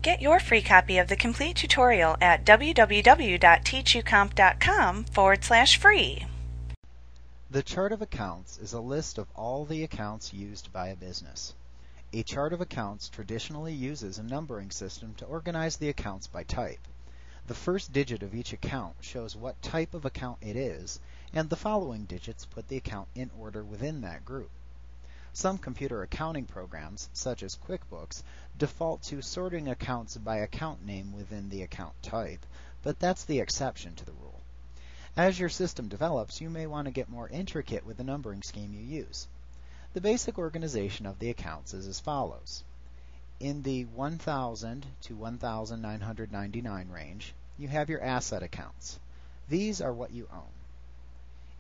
Get your free copy of the complete tutorial at www.teachucomp.com/free. The chart of accounts is a list of all the accounts used by a business. A chart of accounts traditionally uses a numbering system to organize the accounts by type. The first digit of each account shows what type of account it is, and the following digits put the account in order within that group. Some computer accounting programs, such as Quickbooks, default to sorting accounts by account name within the account type, but that's the exception to the rule. As your system develops, you may want to get more intricate with the numbering scheme you use. The basic organization of the accounts is as follows. In the 1000 to 1999 range, you have your asset accounts. These are what you own.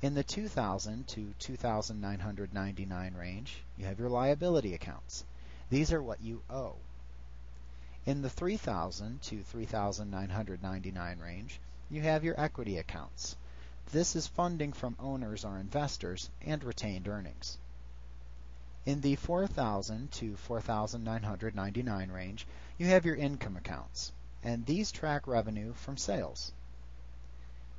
In the 2000 to 2999 range, you have your liability accounts. These are what you owe. In the 3000 to 3999 range, you have your equity accounts. This is funding from owners or investors and retained earnings. In the 4000 to 4999 range, you have your income accounts, and these track revenue from sales.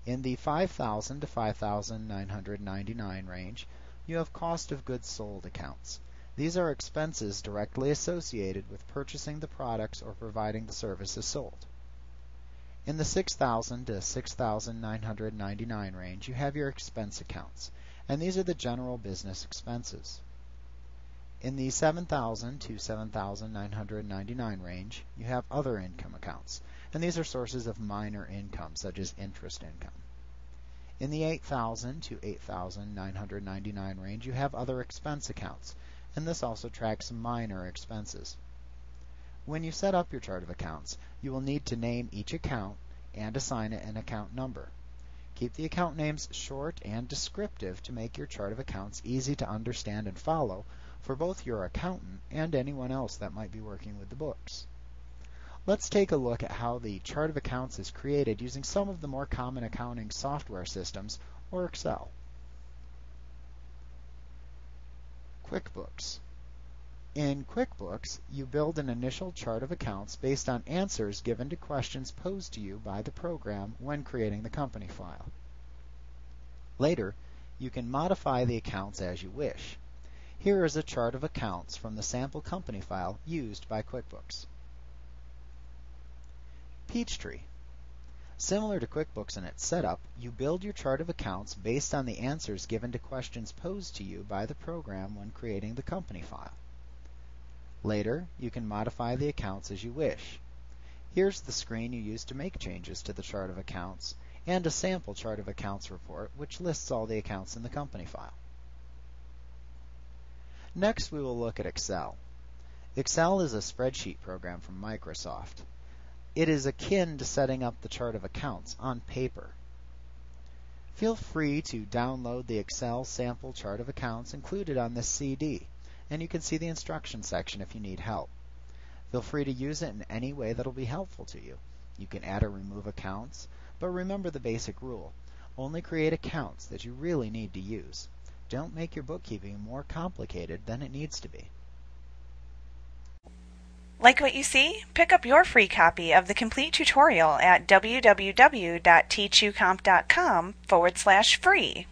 In the 5000 to 5999 range, you have cost of goods sold accounts. These are expenses directly associated with purchasing the products or providing the services sold. In the 6000 to 6999 range, you have your expense accounts, and these are the general business expenses. In the 7000 to 7999 range, you have other income accounts, and these are sources of minor income, such as interest income. In the 8000 to 8999 range, you have other expense accounts, and this also tracks minor expenses. When you set up your chart of accounts, you will need to name each account and assign it an account number. Keep the account names short and descriptive to make your chart of accounts easy to understand and follow for both your accountant and anyone else that might be working with the books. Let's take a look at how the chart of accounts is created using some of the more common accounting software systems, or Excel. Quickbooks. In Quickbooks, you build an initial chart of accounts based on answers given to questions posed to you by the program when creating the company file. Later, you can modify the accounts as you wish. Here is a chart of accounts from the sample company file used by Quickbooks. Peachtree. Similar to Quickbooks in its setup, you build your chart of accounts based on the answers given to questions posed to you by the program when creating the company file. Later, you can modify the accounts as you wish. Here's the screen you use to make changes to the chart of accounts, and a sample chart of accounts report which lists all the accounts in the company file. Next, we will look at Excel. Excel is a spreadsheet program from Microsoft. It is akin to setting up the chart of accounts on paper. Feel free to download the Excel sample chart of accounts included on this CD, and you can see the instructions section if you need help. Feel free to use it in any way that will be helpful to you. You can add or remove accounts, but remember the basic rule. Only create accounts that you really need to use. Don't make your bookkeeping more complicated than it needs to be. Like what you see? Pick up your free copy of the complete tutorial at www.teachucomp.com/free.